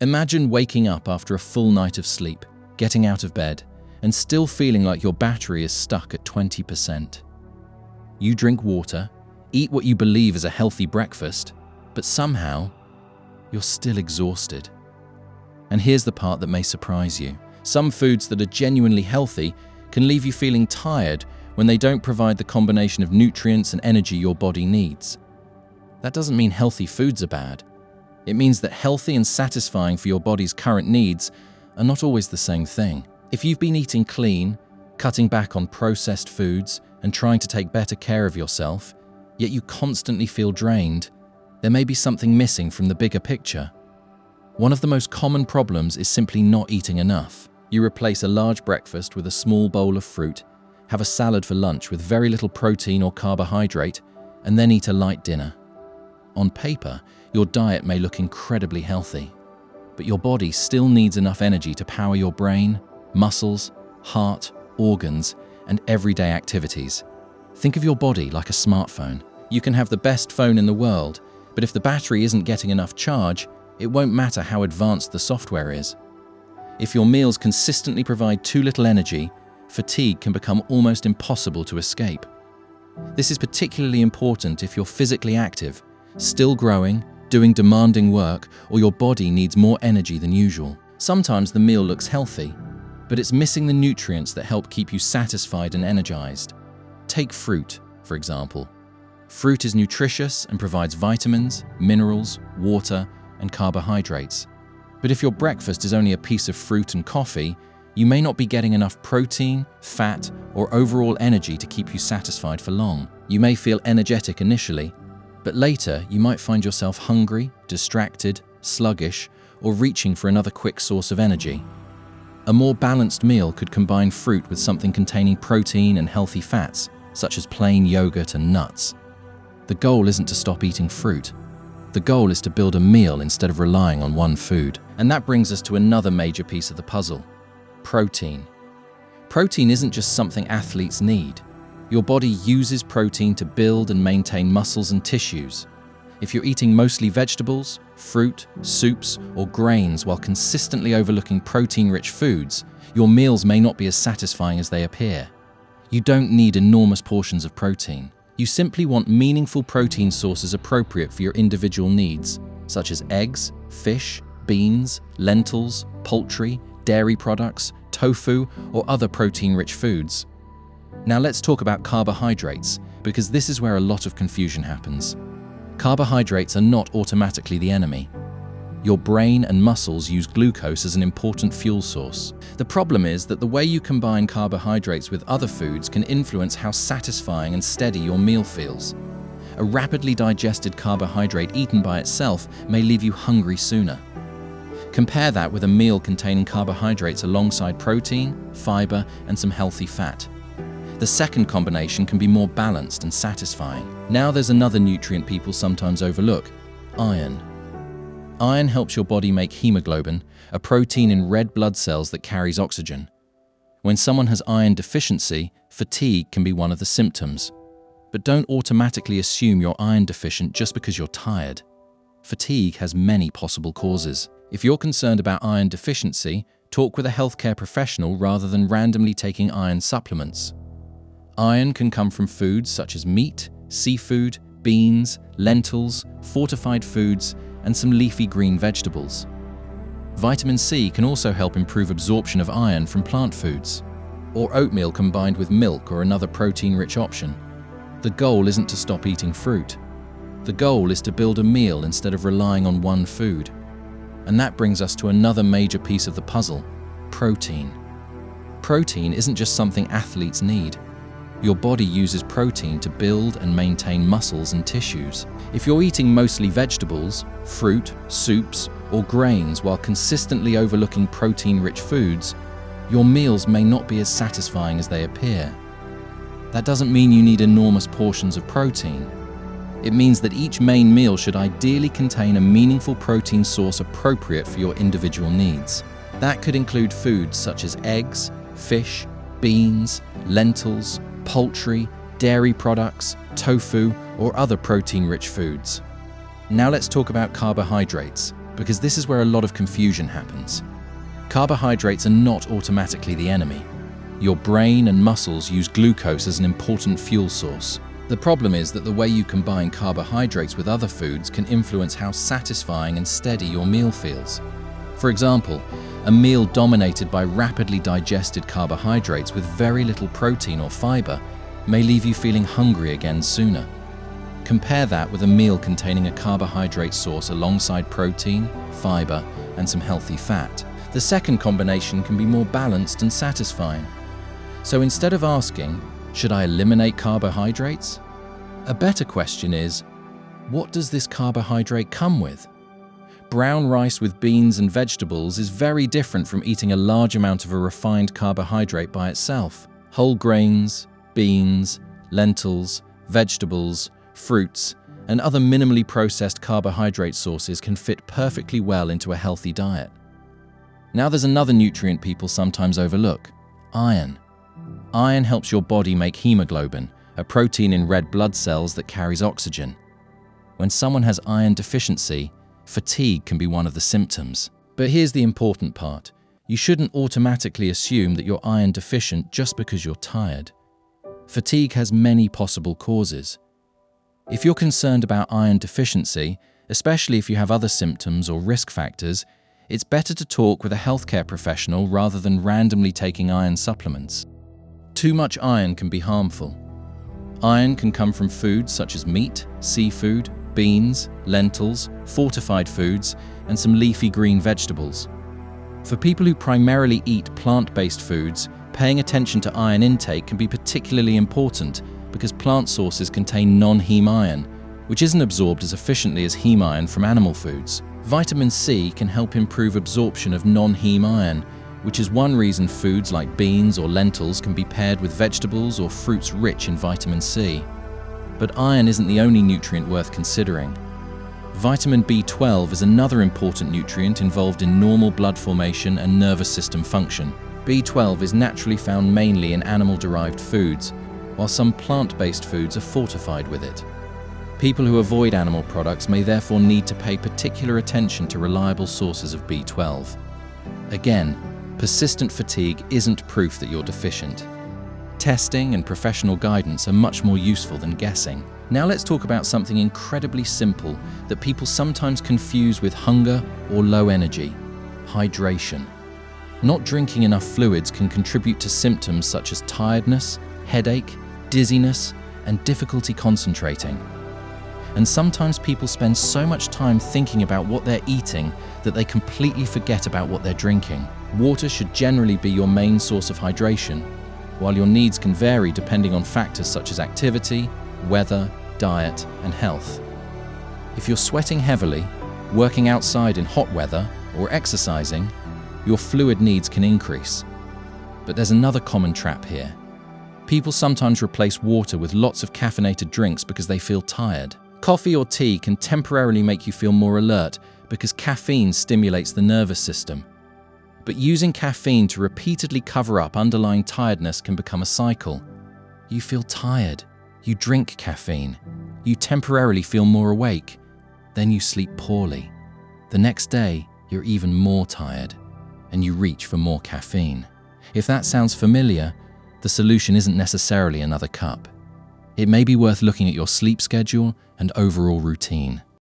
Imagine waking up after a full night of sleep, getting out of bed, and still feeling like your battery is stuck at 20%. You drink water, eat what you believe is a healthy breakfast, but somehow, you're still exhausted. And here's the part that may surprise you. Some foods that are genuinely healthy can leave you feeling tired when they don't provide the combination of nutrients and energy your body needs. That doesn't mean healthy foods are bad. It means that healthy and satisfying for your body's current needs are not always the same thing. If you've been eating clean, cutting back on processed foods, and trying to take better care of yourself, yet you constantly feel drained, there may be something missing from the bigger picture. One of the most common problems is simply not eating enough. You replace a large breakfast with a small bowl of fruit, have a salad for lunch with very little protein or carbohydrate, and then eat a light dinner. On paper, your diet may look incredibly healthy, but your body still needs enough energy to power your brain, muscles, heart, organs, and everyday activities. Think of your body like a smartphone. You can have the best phone in the world, but if the battery isn't getting enough charge, it won't matter how advanced the software is. If your meals consistently provide too little energy, fatigue can become almost impossible to escape. This is particularly important if you're physically active, still growing, doing demanding work, or your body needs more energy than usual. Sometimes the meal looks healthy, but it's missing the nutrients that help keep you satisfied and energized. Take fruit, for example. Fruit is nutritious and provides vitamins, minerals, water, and carbohydrates. But if your breakfast is only a piece of fruit and coffee, you may not be getting enough protein, fat, or overall energy to keep you satisfied for long. You may feel energetic initially, but later you might find yourself hungry, distracted, sluggish, or reaching for another quick source of energy. A more balanced meal could combine fruit with something containing protein and healthy fats, such as plain yogurt and nuts. The goal isn't to stop eating fruit. The goal is to build a meal instead of relying on one food. And that brings us to another major piece of the puzzle: protein. Protein isn't just something athletes need. Your body uses protein to build and maintain muscles and tissues. If you're eating mostly vegetables, fruit, soups, or grains while consistently overlooking protein-rich foods, your meals may not be as satisfying as they appear. You don't need enormous portions of protein. You simply want meaningful protein sources appropriate for your individual needs, such as eggs, fish, beans, lentils, poultry, dairy products, tofu, or other protein-rich foods. Now let's talk about carbohydrates, because this is where a lot of confusion happens. Carbohydrates are not automatically the enemy. Your brain and muscles use glucose as an important fuel source. The problem is that the way you combine carbohydrates with other foods can influence how satisfying and steady your meal feels. A rapidly digested carbohydrate eaten by itself may leave you hungry sooner. Compare that with a meal containing carbohydrates alongside protein, fiber, and some healthy fat. The second combination can be more balanced and satisfying. Now there's another nutrient people sometimes overlook: iron. Iron helps your body make hemoglobin, a protein in red blood cells that carries oxygen. When someone has iron deficiency, fatigue can be one of the symptoms. But don't automatically assume you're iron deficient just because you're tired. Fatigue has many possible causes. If you're concerned about iron deficiency, talk with a healthcare professional rather than randomly taking iron supplements. Iron can come from foods such as meat, seafood, beans, lentils, fortified foods, and some leafy green vegetables. Vitamin C can also help improve absorption of iron from plant foods, or oatmeal combined with milk or another protein-rich option. The goal isn't to stop eating fruit. The goal is to build a meal instead of relying on one food. And that brings us to another major piece of the puzzle: protein. Protein isn't just something athletes need. Your body uses protein to build and maintain muscles and tissues. If you're eating mostly vegetables, fruit, soups, or grains while consistently overlooking protein-rich foods, your meals may not be as satisfying as they appear. That doesn't mean you need enormous portions of protein. It means that each main meal should ideally contain a meaningful protein source appropriate for your individual needs. That could include foods such as eggs, fish, beans, lentils, poultry, dairy products, tofu, or other protein-rich foods. Now let's talk about carbohydrates, because this is where a lot of confusion happens. Carbohydrates are not automatically the enemy. Your brain and muscles use glucose as an important fuel source. The problem is that the way you combine carbohydrates with other foods can influence how satisfying and steady your meal feels. For example, a meal dominated by rapidly digested carbohydrates with very little protein or fiber may leave you feeling hungry again sooner. Compare that with a meal containing a carbohydrate source alongside protein, fiber, and some healthy fat. The second combination can be more balanced and satisfying. So instead of asking, should I eliminate carbohydrates? A better question is, what does this carbohydrate come with? Brown rice with beans and vegetables is very different from eating a large amount of a refined carbohydrate by itself. Whole grains, beans, lentils, vegetables, fruits, and other minimally processed carbohydrate sources can fit perfectly well into a healthy diet. Now there's another nutrient people sometimes overlook: iron. Iron helps your body make hemoglobin, a protein in red blood cells that carries oxygen. When someone has iron deficiency, fatigue can be one of the symptoms. But here's the important part. You shouldn't automatically assume that you're iron deficient just because you're tired. Fatigue has many possible causes. If you're concerned about iron deficiency, especially if you have other symptoms or risk factors, it's better to talk with a healthcare professional rather than randomly taking iron supplements. Too much iron can be harmful. Iron can come from foods such as meat, seafood, beans, lentils, fortified foods, and some leafy green vegetables. For people who primarily eat plant-based foods, paying attention to iron intake can be particularly important because plant sources contain non-heme iron, which isn't absorbed as efficiently as heme iron from animal foods. Vitamin C can help improve absorption of non-heme iron, which is one reason foods like beans or lentils can be paired with vegetables or fruits rich in vitamin C. But iron isn't the only nutrient worth considering. Vitamin B12 is another important nutrient involved in normal blood formation and nervous system function. B12 is naturally found mainly in animal-derived foods, while some plant-based foods are fortified with it. People who avoid animal products may therefore need to pay particular attention to reliable sources of B12. Again, persistent fatigue isn't proof that you're deficient. Testing and professional guidance are much more useful than guessing. Now let's talk about something incredibly simple that people sometimes confuse with hunger or low energy: hydration. Not drinking enough fluids can contribute to symptoms such as tiredness, headache, dizziness, and difficulty concentrating. And sometimes people spend so much time thinking about what they're eating that they completely forget about what they're drinking. Water should generally be your main source of hydration, while your needs can vary depending on factors such as activity, weather, diet, and health. If you're sweating heavily, working outside in hot weather, or exercising, your fluid needs can increase. But there's another common trap here. People sometimes replace water with lots of caffeinated drinks because they feel tired. Coffee or tea can temporarily make you feel more alert because caffeine stimulates the nervous system. But using caffeine to repeatedly cover up underlying tiredness can become a cycle. You feel tired, you drink caffeine, you temporarily feel more awake, then you sleep poorly. The next day, you're even more tired, and you reach for more caffeine. If that sounds familiar, the solution isn't necessarily another cup. It may be worth looking at your sleep schedule and overall routine.